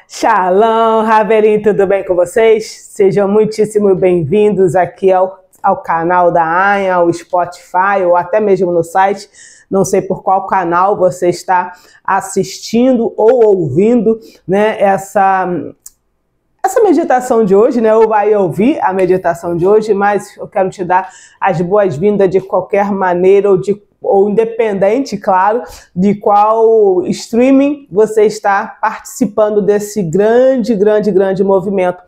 Shalom, Ravelim, tudo bem com vocês? Sejam muitíssimo bem-vindos aqui ao canal da AIN, ao Spotify ou até mesmo no site. Não sei por qual canal você está assistindo ou ouvindo, né, essa meditação de hoje, né? Ou vai ouvir a meditação de hoje, mas eu quero te dar as boas-vindas de qualquer maneira ou independente, claro, de qual streaming você está participando desse grande movimento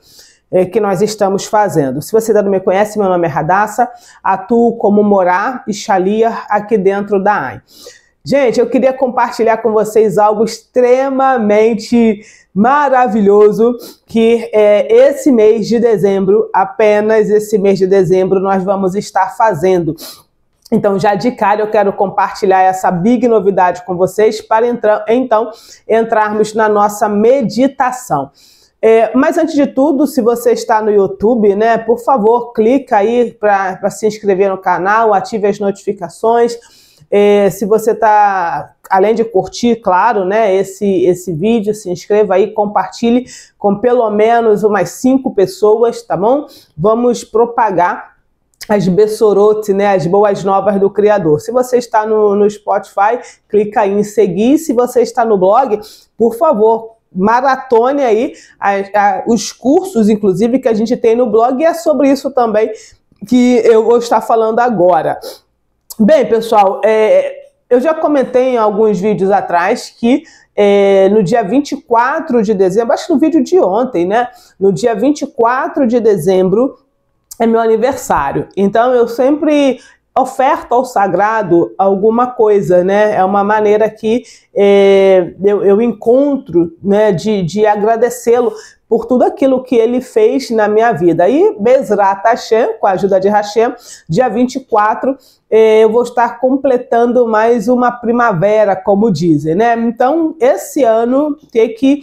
que nós estamos fazendo. Se você ainda não me conhece, meu nome é Radassa, atuo como Morá e Shalia aqui dentro da AIN. Gente, eu queria compartilhar com vocês algo extremamente maravilhoso, que esse mês de dezembro, apenas esse mês de dezembro, nós vamos estar fazendo. Então, já de cara, eu quero compartilhar essa big novidade com vocês para então entrarmos na nossa meditação. Mas antes de tudo, se você está no YouTube, né, por favor, clica aí para se inscrever no canal, ative as notificações. Se você está, além de curtir, claro, né, esse vídeo, se inscreva aí, compartilhe com pelo menos umas 5 pessoas, tá bom? Vamos propagar as Bessorot, né, as boas novas do Criador. Se você está no Spotify, clica aí em seguir. Se você está no blog, por favor, maratone aí os cursos, inclusive, que a gente tem no blog, e é sobre isso também que eu vou estar falando agora. Bem, pessoal, eu já comentei em alguns vídeos atrás que no dia 24 de dezembro, acho que no vídeo de ontem, né? No dia 24 de dezembro é meu aniversário. Então eu sempre oferto ao sagrado alguma coisa, né? É uma maneira que eu encontro, né, de agradecê-lo por tudo aquilo que ele fez na minha vida. E Bezrat Hashem, com a ajuda de Hashem, dia 24, eu vou estar completando mais uma primavera, como dizem, né? Então, esse ano, o que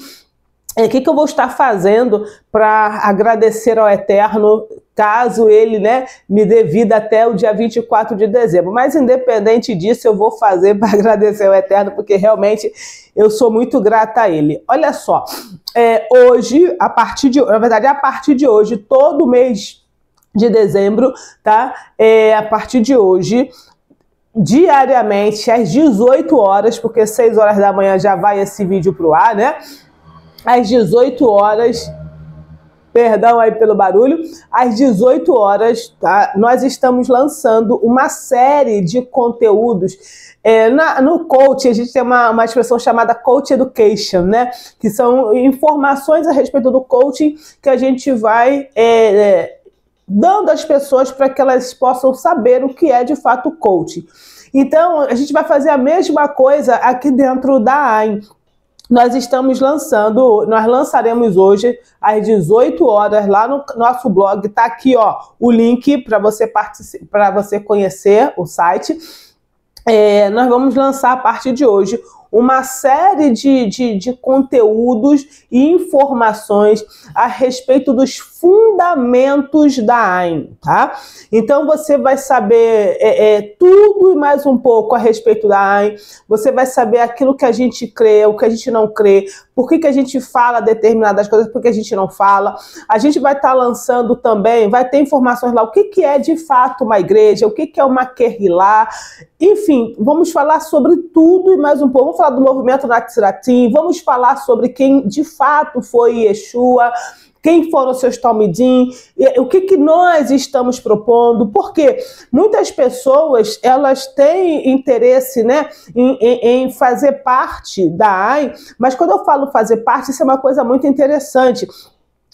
eu vou estar fazendo para agradecer ao Eterno, caso ele, né, me dê vida até o dia 24 de dezembro. Mas independente disso, eu vou fazer para agradecer ao Eterno, porque realmente eu sou muito grata a ele. Olha só, hoje, a partir de hoje, todo mês de dezembro, tá? A partir de hoje, diariamente, às 18 horas, porque 6 horas da manhã já vai esse vídeo pro ar, né? Às 18 horas, perdão aí pelo barulho, às 18 horas, tá? Nós estamos lançando uma série de conteúdos. No coaching, a gente tem uma expressão chamada Coach Education, né? Que são informações a respeito do coaching que a gente vai dando às pessoas para que elas possam saber o que é de fato coaching. Então, a gente vai fazer a mesma coisa aqui dentro da AIN. Nós lançaremos hoje às 18 horas lá no nosso blog, tá aqui, ó, o link para você participar, para você conhecer o site. Nós vamos lançar a partir de hoje uma série de conteúdos e informações a respeito dos fundamentos da AIN, tá? Então você vai saber tudo e mais um pouco a respeito da AIN, você vai saber aquilo que a gente crê, o que a gente não crê, por que a gente fala determinadas coisas, por que a gente não fala. A gente vai estar lançando também, vai ter informações lá, o que é de fato uma igreja, o que é uma querrilá, enfim, vamos falar sobre tudo e mais um pouco. Vamos falar do movimento Natsiratim, vamos falar sobre quem de fato foi Yeshua, quem foram seus Talmidim, o que nós estamos propondo, porque muitas pessoas, elas têm interesse, né, em fazer parte da AIN, mas quando eu falo fazer parte, isso é uma coisa muito interessante.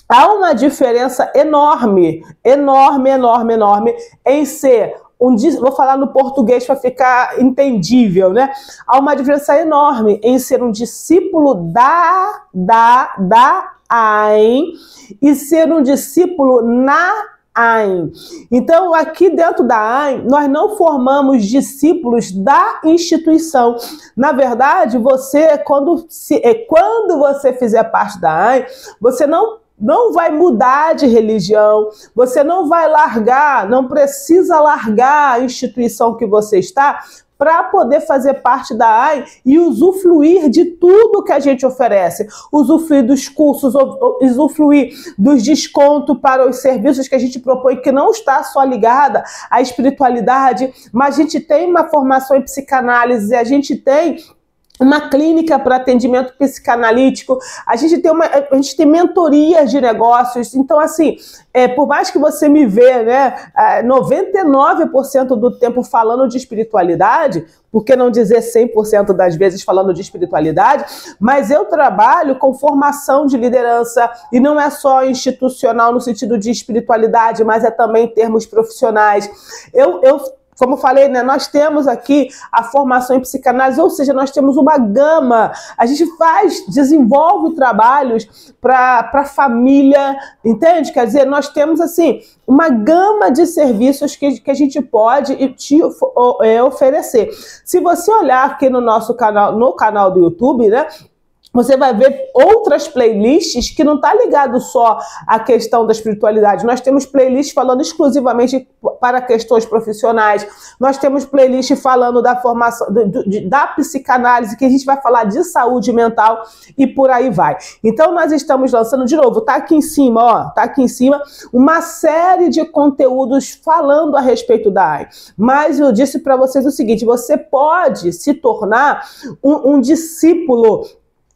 Há uma diferença enorme em ser vou falar no português para ficar entendível, né? Há uma diferença enorme em ser um discípulo da AIN e ser um discípulo na AIN. Então, aqui dentro da AIN, nós não formamos discípulos da instituição. Na verdade, quando você fizer parte da AIN, você não vai mudar de religião, você não vai largar, não precisa largar a instituição que você está para poder fazer parte da AIN e usufruir de tudo que a gente oferece, usufruir dos cursos, usufruir dos descontos para os serviços que a gente propõe, que não está só ligada à espiritualidade, mas a gente tem uma formação em psicanálise, a gente tem uma clínica para atendimento psicanalítico, a gente tem mentorias de negócios. Então, assim, por mais que você me vê, né, 99% do tempo falando de espiritualidade, por que não dizer 100% das vezes falando de espiritualidade, mas eu trabalho com formação de liderança, e não é só institucional no sentido de espiritualidade, mas é também em termos profissionais. Como falei, né, nós temos aqui a formação em psicanálise, ou seja, nós temos uma gama, a gente desenvolve trabalhos para a família, entende? Quer dizer, nós temos, assim, uma gama de serviços que a gente pode te oferecer. Se você olhar aqui no nosso canal, no canal do YouTube, né, você vai ver outras playlists que não está ligado só à questão da espiritualidade. Nós temos playlists falando exclusivamente para questões profissionais. Nós temos playlists falando da formação, da psicanálise, que a gente vai falar de saúde mental e por aí vai. Então, nós estamos lançando, de novo, tá aqui em cima, ó, tá aqui em cima, uma série de conteúdos falando a respeito da AIN. Mas eu disse para vocês o seguinte, você pode se tornar um discípulo,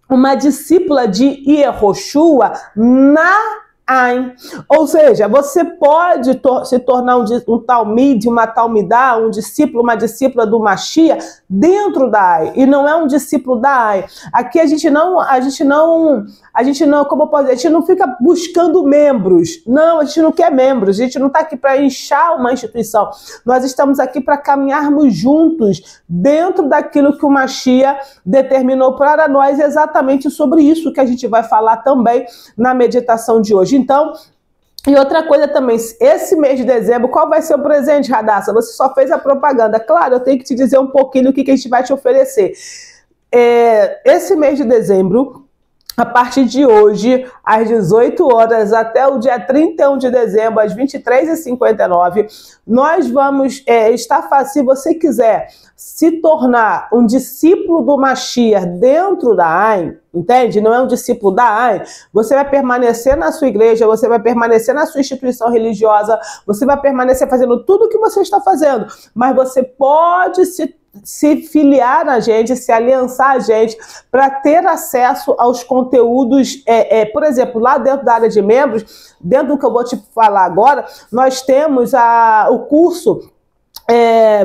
uma discípula de Yehoshua na AIN. Ou seja, você pode se tornar um talmide, uma talmidá, um discípulo, uma discípula do Mashiach dentro da AIN, e não é um discípulo da AIN. Aqui a gente não, como eu posso dizer, a gente não fica buscando membros. Não, a gente não quer membros, a gente não está aqui para inchar uma instituição. Nós estamos aqui para caminharmos juntos dentro daquilo que o Mashiach determinou para nós, exatamente sobre isso que a gente vai falar também na meditação de hoje. Então, e outra coisa também, esse mês de dezembro, qual vai ser o presente, Radassa? Você só fez a propaganda. Claro, eu tenho que te dizer um pouquinho o que a gente vai te oferecer. Esse mês de dezembro, a partir de hoje, às 18 horas, até o dia 31 de dezembro, às 23h59, nós vamos se você quiser se tornar um discípulo do Mashiach dentro da AIN, entende? Não é um discípulo da AIN, você vai permanecer na sua igreja, você vai permanecer na sua instituição religiosa, você vai permanecer fazendo tudo o que você está fazendo, mas você pode se filiar a gente, se aliançar a gente para ter acesso aos conteúdos, por exemplo, lá dentro da área de membros, dentro do que eu vou te falar agora, nós temos o curso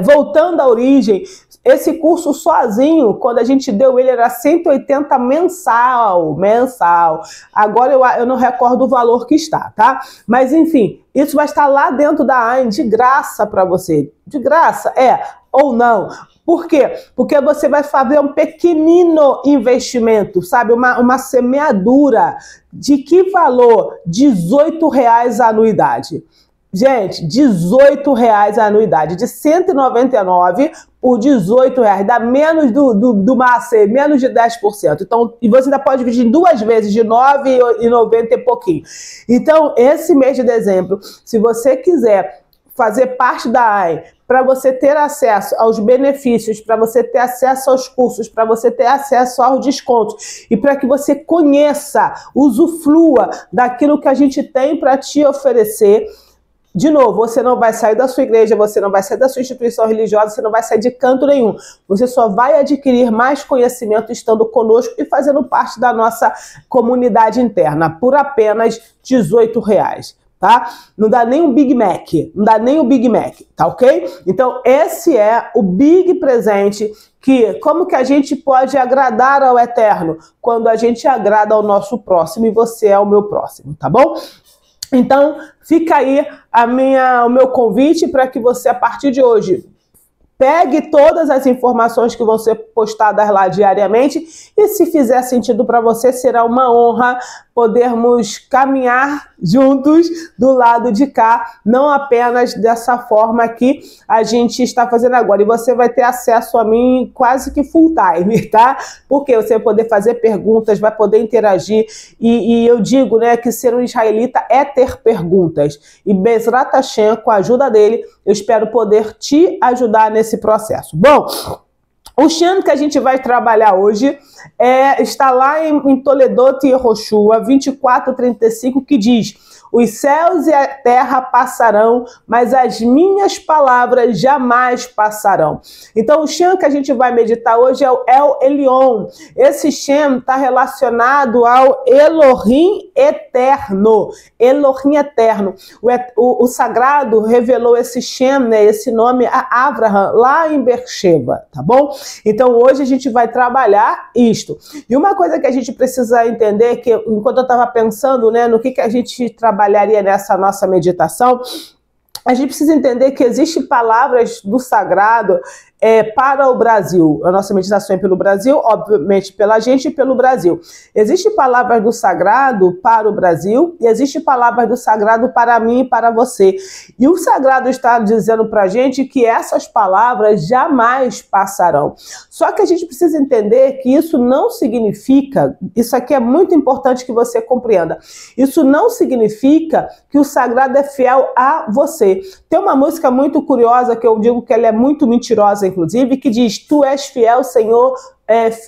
Voltando à Origem. Esse curso sozinho, quando a gente deu ele, era 180 mensal. Agora eu não recordo o valor que está, tá? Mas enfim, isso vai estar lá dentro da AIN, de graça para você. De graça, ou não. Por quê? Porque você vai fazer um pequenino investimento, sabe? Uma semeadura. De que valor? R$18 a anuidade. Gente, R$18 a anuidade. De 199 por R$18. Dá menos do Macer, menos de 10%. Então, e você ainda pode dividir em 2 vezes, de R$9,90 e pouquinho. Então, esse mês de dezembro, se você quiser fazer parte da AIN, para você ter acesso aos benefícios, para você ter acesso aos cursos, para você ter acesso aos descontos e para que você conheça, usufrua daquilo que a gente tem para te oferecer. De novo, você não vai sair da sua igreja, você não vai sair da sua instituição religiosa, você não vai sair de canto nenhum. Você só vai adquirir mais conhecimento estando conosco e fazendo parte da nossa comunidade interna por apenas R$18. Tá? Não dá nem um Big Mac, tá ok? Então esse é o big presente como que a gente pode agradar ao Eterno? Quando a gente agrada ao nosso próximo, e você é o meu próximo, tá bom? Então fica aí o meu convite para que você, a partir de hoje, pegue todas as informações que vão ser postadas lá diariamente, e se fizer sentido para você, será uma honra podermos caminhar juntos do lado de cá, não apenas dessa forma que a gente está fazendo agora. E você vai ter acesso a mim quase que full time, tá? Porque você vai poder fazer perguntas, vai poder interagir. E eu digo, né, que ser um israelita é ter perguntas. E Bezrat Hashem, com a ajuda dele, eu espero poder te ajudar nesse processo. Bom, o Shem que a gente vai trabalhar hoje está lá em Toledot Yehoshua 24:35, que diz: os céus e a terra passarão, mas as minhas palavras jamais passarão. Então, o Shem que a gente vai meditar hoje é o El Elyon. Esse Shem está relacionado ao Elohim eterno. Elohim eterno. O sagrado revelou esse Shem, né, esse nome a Abraham, lá em Beersheba, tá bom? Então, hoje a gente vai trabalhar isto. E uma coisa que a gente precisa entender, que enquanto eu estava pensando, né, no que a gente trabalharia nessa nossa meditação, a gente precisa entender que existem palavras do sagrado para o Brasil. A nossa meditação é pelo Brasil, obviamente pela gente e pelo Brasil. Existem palavras do sagrado para o Brasil e existem palavras do sagrado para mim e para você. E o sagrado está dizendo para a gente que essas palavras jamais passarão. Só que a gente precisa entender que isso não significa, isso aqui é muito importante que você compreenda, isso não significa que o sagrado é fiel a você. Tem uma música muito curiosa que eu digo que ela é muito mentirosa, inclusive, que diz: tu és fiel, Senhor,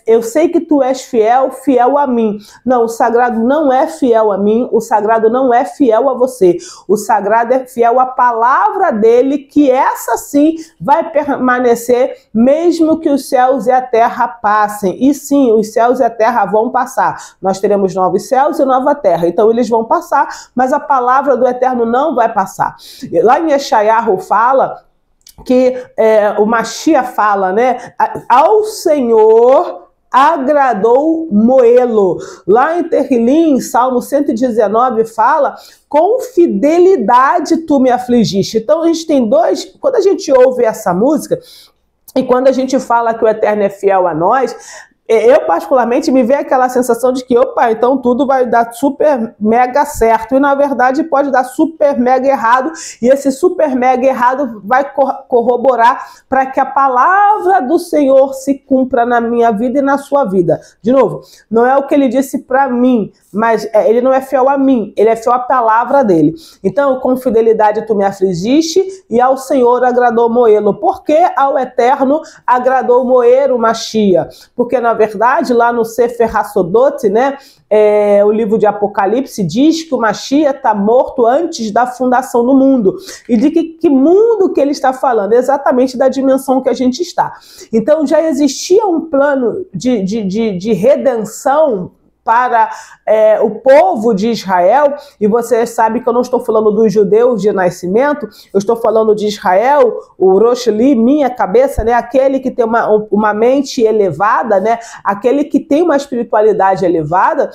eu sei que tu és fiel, fiel a mim. Não, o sagrado não é fiel a mim, o sagrado não é fiel a você. O sagrado é fiel à palavra dele, que essa sim vai permanecer, mesmo que os céus e a terra passem. E sim, os céus e a terra vão passar. Nós teremos novos céus e nova terra. Então eles vão passar, mas a palavra do Eterno não vai passar. Lá em Yeshayahu fala que o Mashiach fala, né? Ao Senhor agradou moê-lo. Lá em Terrilim, Salmo 119, fala: com fidelidade tu me afligiste. Então a gente tem dois, quando a gente ouve essa música e quando a gente fala que o Eterno é fiel a nós, eu particularmente me vê aquela sensação de que, opa, então tudo vai dar super mega certo, e na verdade pode dar super mega errado, e esse super mega errado vai corroborar para que a palavra do Senhor se cumpra na minha vida e na sua vida. De novo, não é o que ele disse para mim, mas ele não é fiel a mim, ele é fiel à palavra dele. Então, com fidelidade tu me afligiste, e ao Senhor agradou moê-lo. Por que ao Eterno agradou moer o Mashiach? Porque na verdade, lá no Sefer Hasodot, né, o livro de Apocalipse, diz que o Mashiach está morto antes da fundação do mundo. E de que mundo que ele está falando? Exatamente da dimensão que a gente está. Então já existia um plano de redenção para o povo de Israel, e você sabe que eu não estou falando dos judeus de nascimento, eu estou falando de Israel, o Rosh Li, minha cabeça, né? Aquele que tem uma mente elevada, né? Aquele que tem uma espiritualidade elevada.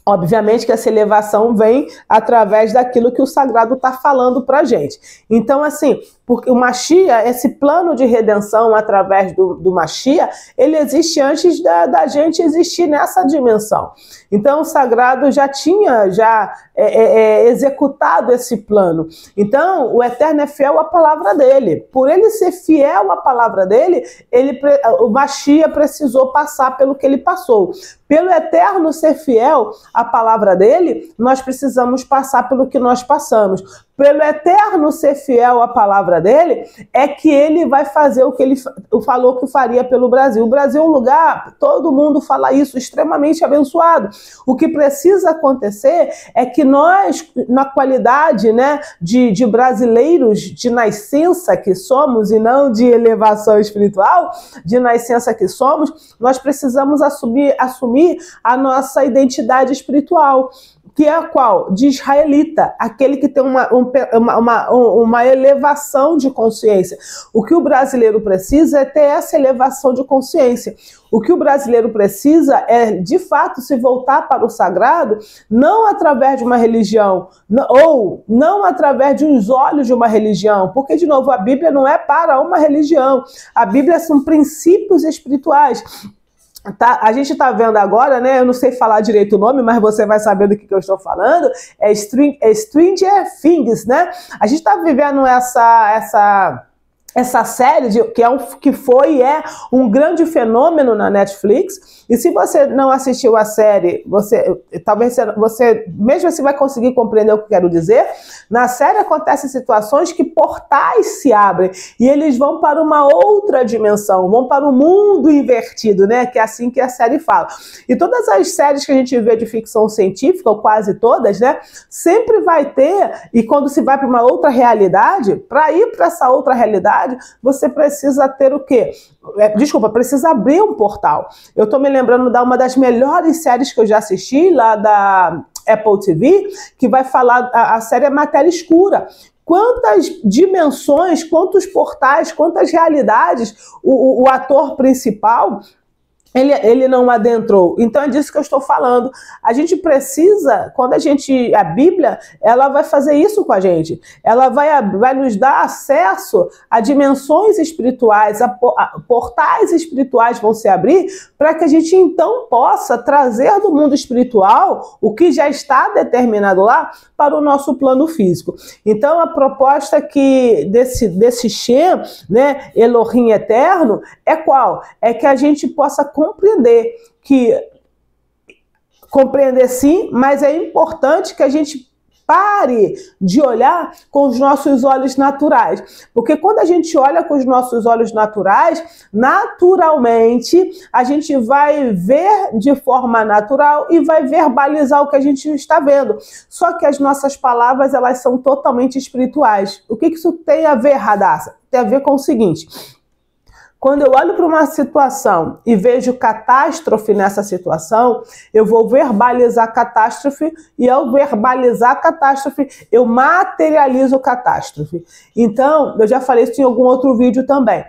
Obviamente que essa elevação vem através daquilo que o sagrado está falando para a gente. Então, assim, porque o Mashiach, esse plano de redenção através do Mashiach, ele existe antes da gente existir nessa dimensão. Então, o sagrado já tinha executado esse plano. Então, o Eterno é fiel à palavra dele. Por ele ser fiel à palavra dele, o Mashiach precisou passar pelo que ele passou. Pelo Eterno ser fiel à palavra dele, nós precisamos passar pelo que nós passamos. Pelo Eterno ser fiel à palavra dele, é que ele vai fazer o que ele falou que faria pelo Brasil. O Brasil é um lugar, todo mundo fala isso, extremamente abençoado. O que precisa acontecer é que nós, na qualidade, né, de brasileiros de nascença que somos, e não de elevação espiritual, de nascença que somos, nós precisamos assumir a nossa identidade espiritual, que é a qual? De israelita, aquele que tem uma elevação de consciência. O que o brasileiro precisa é ter essa elevação de consciência. O que o brasileiro precisa é, de fato, se voltar para o sagrado, não através de uma religião, ou não através de uns olhos de uma religião, porque, de novo, a Bíblia não é para uma religião. A Bíblia são princípios espirituais. Tá, a gente está vendo agora, né? Eu não sei falar direito o nome, mas você vai saber do que eu estou falando. É Stranger Things, né? A gente está vivendo essa série que foi e é um grande fenômeno na Netflix. E se você não assistiu a série, talvez você mesmo assim vai conseguir compreender o que eu quero dizer. Na série acontecem situações que portais se abrem e eles vão para uma outra dimensão, vão para um mundo invertido, né? Que é assim que a série fala. E todas as séries que a gente vê de ficção científica, ou quase todas, né? Sempre vai ter, e quando se vai para uma outra realidade, para ir para essa outra realidade, você precisa ter o quê? Precisa abrir um portal. Eu tô me lembrando de uma das melhores séries que eu já assisti, lá da Apple TV, que vai falar, a série é Matéria Escura. Quantas dimensões, quantos portais, quantas realidades o ator principal ele não adentrou. Então é disso que eu estou falando. A gente precisa, a Bíblia, ela vai fazer isso com a gente. Ela vai nos dar acesso a dimensões espirituais, a portais espirituais vão se abrir para que a gente então possa trazer do mundo espiritual o que já está determinado lá para o nosso plano físico. Então a proposta desse Shem, né, Elohim eterno, é qual? É que a gente possa compreender sim, mas é importante que a gente pare de olhar com os nossos olhos naturais. Porque quando a gente olha com os nossos olhos naturais, naturalmente a gente vai ver de forma natural e vai verbalizar o que a gente está vendo. Só que as nossas palavras, elas são totalmente espirituais. O que isso tem a ver, Radassa? Tem a ver com o seguinte: quando eu olho para uma situação e vejo catástrofe nessa situação, eu vou verbalizar catástrofe e ao verbalizar catástrofe, eu materializo catástrofe. Então, eu já falei isso em algum outro vídeo também.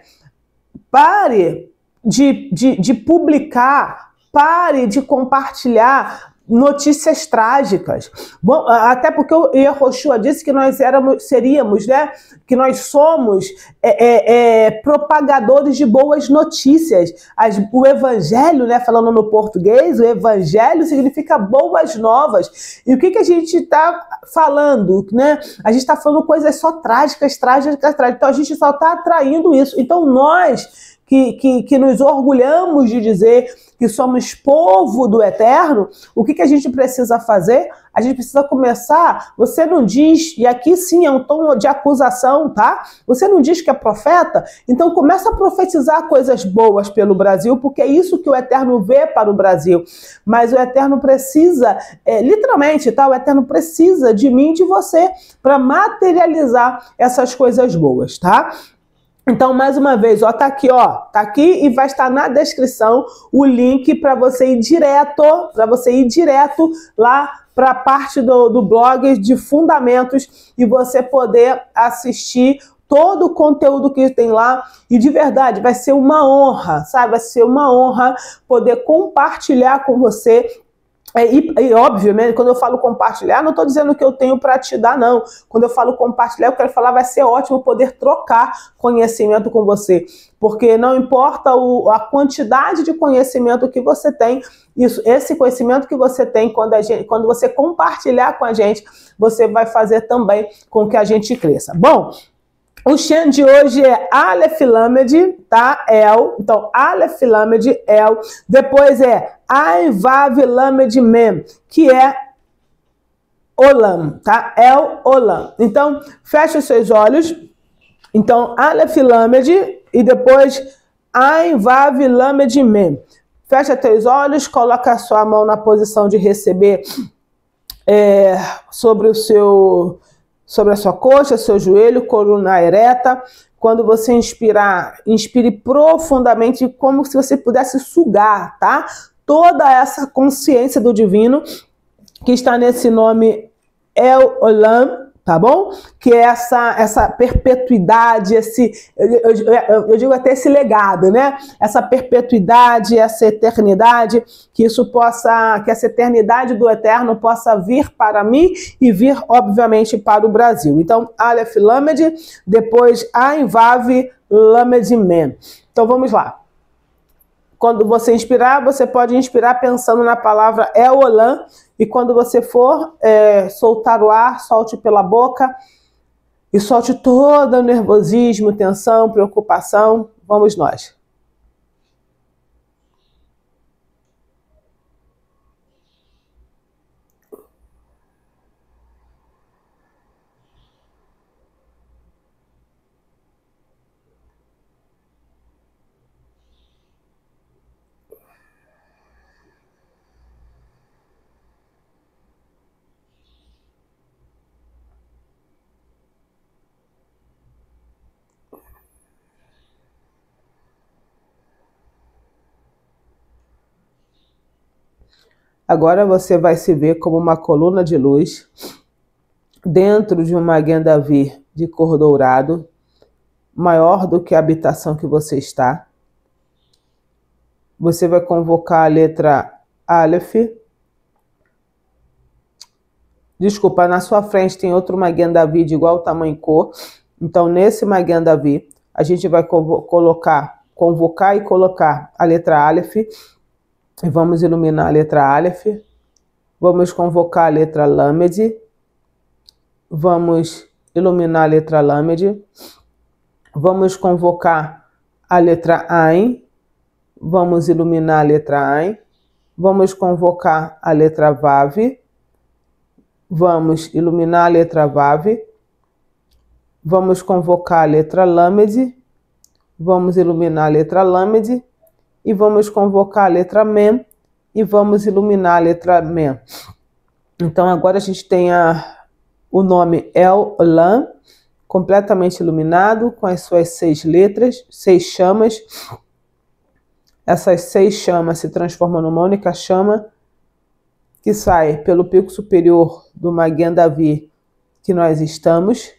Pare de publicar, pare de compartilhar notícias trágicas. Bom, até porque o Yehoshua disse que nós seríamos, né? Que nós somos propagadores de boas notícias. O evangelho, né? Falando no português, o evangelho significa boas novas. E o que a gente está falando, né? A gente está falando coisas só trágicas. Então a gente só está atraindo isso. Então nós que nos orgulhamos de dizer que somos povo do Eterno, o que a gente precisa fazer? A gente precisa começar, você não diz, e aqui sim é um tom de acusação, tá? Você não diz que é profeta? Então começa a profetizar coisas boas pelo Brasil, porque é isso que o Eterno vê para o Brasil. Mas o Eterno precisa, literalmente, tá? O Eterno precisa de mim e de você para materializar essas coisas boas, tá? Então, mais uma vez, ó, tá aqui e vai estar na descrição o link para você ir direto, lá para a parte do blog de fundamentos e você poder assistir todo o conteúdo que tem lá. E de verdade, vai ser uma honra, sabe? Vai ser uma honra poder compartilhar com você. E obviamente, quando eu falo compartilhar, não estou dizendo que eu tenho para te dar, não. Quando eu falo compartilhar, eu quero falar, vai ser ótimo poder trocar conhecimento com você. Porque não importa a quantidade de conhecimento que você tem, esse conhecimento que você tem, quando você compartilhar com a gente, você vai fazer também com que a gente cresça. Bom, o Shem de hoje é Aleph Lamed, tá? El. Então, Aleph Lamed, El. Depois é Ain Vav Lamed Mem, que é Olam, tá? El Olam. Então, fecha os seus olhos. Então, Aleph Lamed e depois Ain Vav Lamed Mem. Fecha teus olhos, coloca a sua mão na posição de receber sobre a sua coxa, seu joelho, coluna ereta. Quando você inspirar, inspire profundamente, como se você pudesse sugar, tá? Toda essa consciência do divino que está nesse nome El Olam, tá bom? Que é essa perpetuidade, eu digo até esse legado, né? Essa perpetuidade, essa eternidade, que essa eternidade do Eterno possa vir para mim e vir, obviamente, para o Brasil. Então, Aleph Lamed, depois Ain Vav Lamed Mem. Então, vamos lá. Quando você inspirar, você pode inspirar pensando na palavra Eolan, e quando você for soltar o ar, solte pela boca e solte todo o nervosismo, tensão, preocupação. Vamos nós. Agora você vai se ver como uma coluna de luz dentro de uma Magen-David de cor dourado, maior do que a habitação que você está. Você vai convocar a letra Aleph. Desculpa, na sua frente tem outro Magen-David de igual tamanho e cor. Então, nesse Magen-David, a gente vai convocar e colocar a letra Aleph. E vamos iluminar a letra Aleph. Vamos convocar a letra Lamed. Vamos iluminar a letra Lamed. Vamos convocar a letra Ain. Vamos iluminar a letra Ain. Vamos convocar a letra Vav. Vamos iluminar a letra Vav. Vamos convocar a letra Lamed. Vamos iluminar a letra Lamed. E vamos convocar a letra Mem. E vamos iluminar a letra Mem. Então agora a gente tem o nome El-Olam, completamente iluminado, com as suas 6 letras, 6 chamas. Essas 6 chamas se transformam numa única chama que sai pelo pico superior do Magen-David que nós estamos,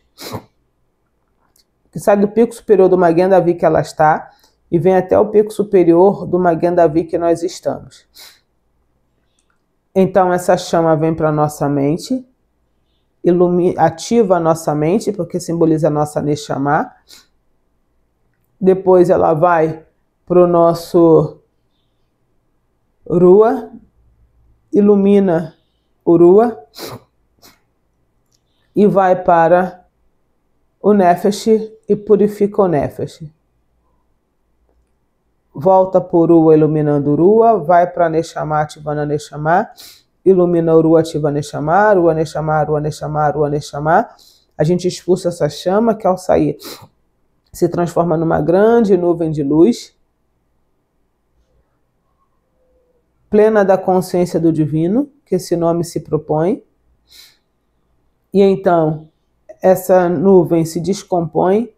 que sai do pico superior do Magen-David que ela está e vem até o pico superior do Magen-David que nós estamos. Então essa chama vem para a nossa mente, ativa a nossa mente, porque simboliza a nossa Neshama. Depois ela vai para o nosso Rua, ilumina o Rua e vai para o Nefesh e purifica o Nefesh. Volta por Rua iluminando o Rua, vai para Neshama, ativando a Neshama, ilumina o Rua, ativa a Neshama, Rua, Neshama, Rua, Neshama, Rua, Neshama. A gente expulsa essa chama que ao sair se transforma numa grande nuvem de luz, plena da consciência do divino, que esse nome se propõe. E então essa nuvem se descompõe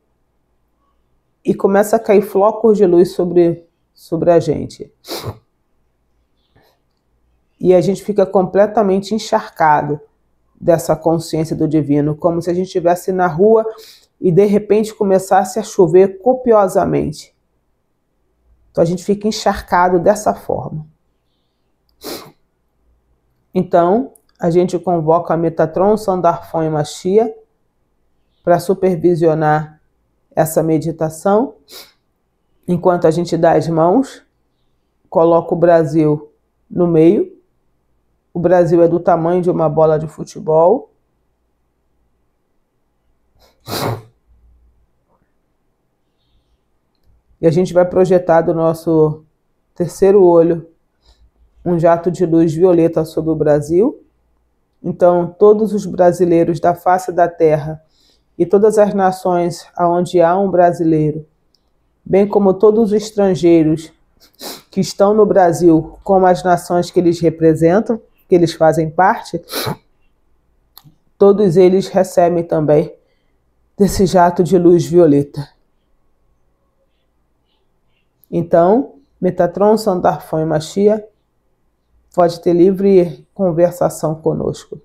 e começa a cair flocos de luz sobre a gente. E a gente fica completamente encharcado dessa consciência do divino, como se a gente estivesse na rua e de repente começasse a chover copiosamente. Então a gente fica encharcado dessa forma. Então a gente convoca a Metatron, Sandarfon e Machia para supervisionar essa meditação. Enquanto a gente dá as mãos, coloca o Brasil no meio. O Brasil é do tamanho de uma bola de futebol. E a gente vai projetar do nosso terceiro olho um jato de luz violeta sobre o Brasil. Então, todos os brasileiros da face da terra e todas as nações onde há um brasileiro, bem como todos os estrangeiros que estão no Brasil, como as nações que eles representam, que eles fazem parte, todos eles recebem também desse jato de luz violeta. Então, Metatron, Sandarfon e Machia pode ter livre conversação conosco.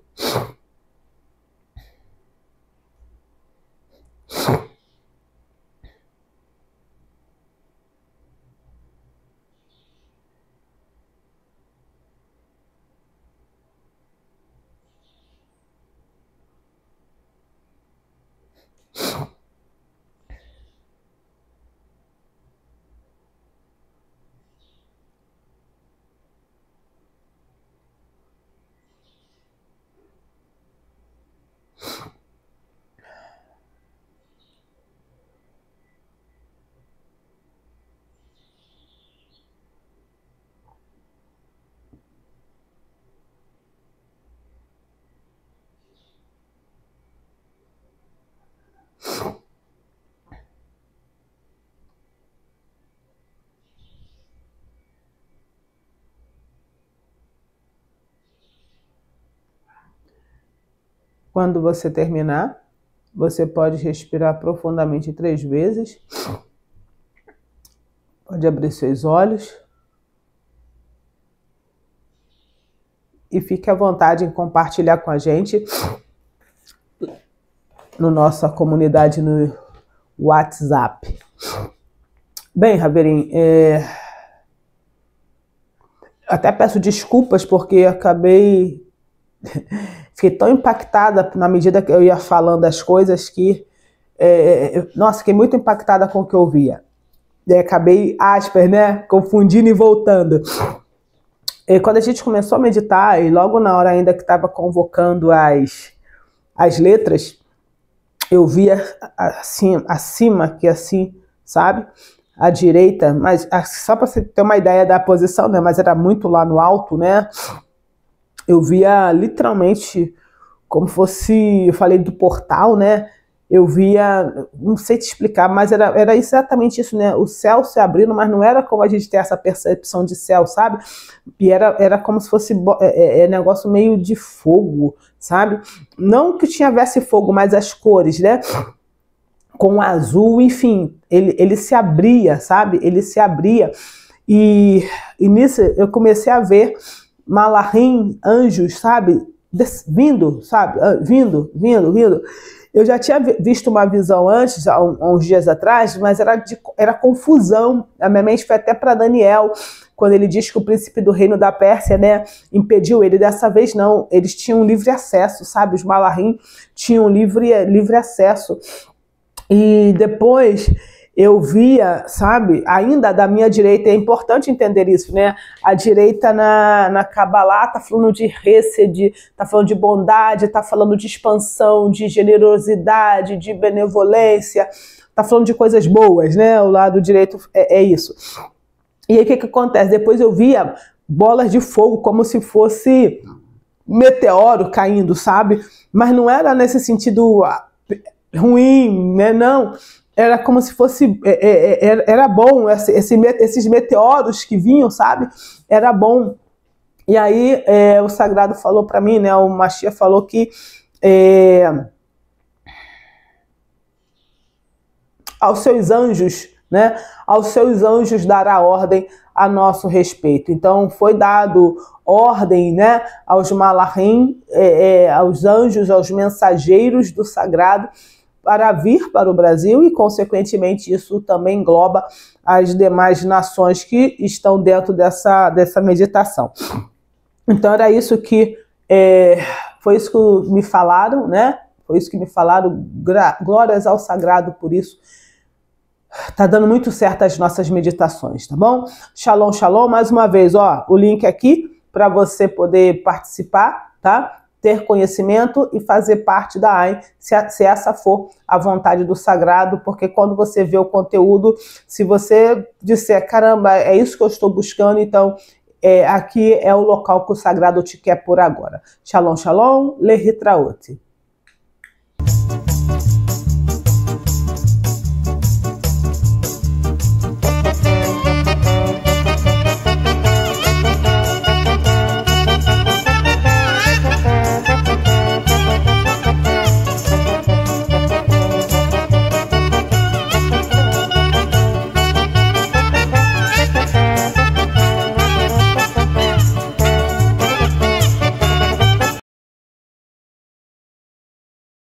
Quando você terminar, você pode respirar profundamente 3 vezes. Pode abrir seus olhos. E fique à vontade em compartilhar com a gente na nossa comunidade no WhatsApp. Bem, Raverim, até peço desculpas porque acabei... Fiquei tão impactada na medida que eu ia falando as coisas que... nossa, fiquei muito impactada com o que eu via. E acabei, aspas, né? Confundindo e voltando. E quando a gente começou a meditar, e logo na hora ainda que estava convocando as letras, eu via assim, acima, que assim, sabe? À direita, mas só para você ter uma ideia da posição, né? Mas era muito lá no alto, né? Eu via literalmente como fosse, eu falei do portal, né? Eu via, não sei te explicar, mas era exatamente isso, né? O céu se abrindo, mas não era como a gente tem essa percepção de céu, sabe? E era como se fosse negócio meio de fogo, sabe? Não que tivesse fogo, mas as cores, né? Com azul, enfim, ele se abria, sabe? Ele se abria. E nisso eu comecei a ver Malachim, anjos, sabe? Vindo, sabe? Vindo. Eu já tinha visto uma visão antes, há uns dias atrás, mas era confusão. A minha mente foi até para Daniel, quando ele diz que o príncipe do reino da Pérsia, né, impediu ele. Dessa vez não, eles tinham livre acesso, sabe? Os Malachim tinham livre acesso. E depois eu via, sabe, ainda da minha direita, é importante entender isso, né? A direita na Kabbalah tá falando de Hesed, tá falando de bondade, tá falando de expansão, de generosidade, de benevolência, tá falando de coisas boas, né? O lado direito é isso. E aí o que acontece? Depois eu via bolas de fogo como se fosse meteoro caindo, sabe? Mas não era nesse sentido ruim, né? Não. Era como se fosse... era bom, esses meteoros que vinham, sabe? Era bom. E aí o Sagrado falou para mim, né? O Mashiach falou que aos seus anjos, né? Aos seus anjos dará ordem a nosso respeito. Então foi dado ordem, né? Aos Malachim, aos anjos, aos mensageiros do Sagrado, para vir para o Brasil e, consequentemente, isso também engloba as demais nações que estão dentro dessa meditação. Então, era isso que... foi isso que me falaram, né? Foi isso que me falaram. Glórias ao Sagrado por isso. Tá dando muito certo as nossas meditações, tá bom? Shalom, shalom. Mais uma vez, ó, o link aqui para você poder participar, tá? Ter conhecimento e fazer parte da AIN, se essa for a vontade do Sagrado, porque quando você vê o conteúdo, se você disser, caramba, é isso que eu estou buscando, então aqui é o local que o Sagrado te quer por agora. Shalom, shalom, lehitraot.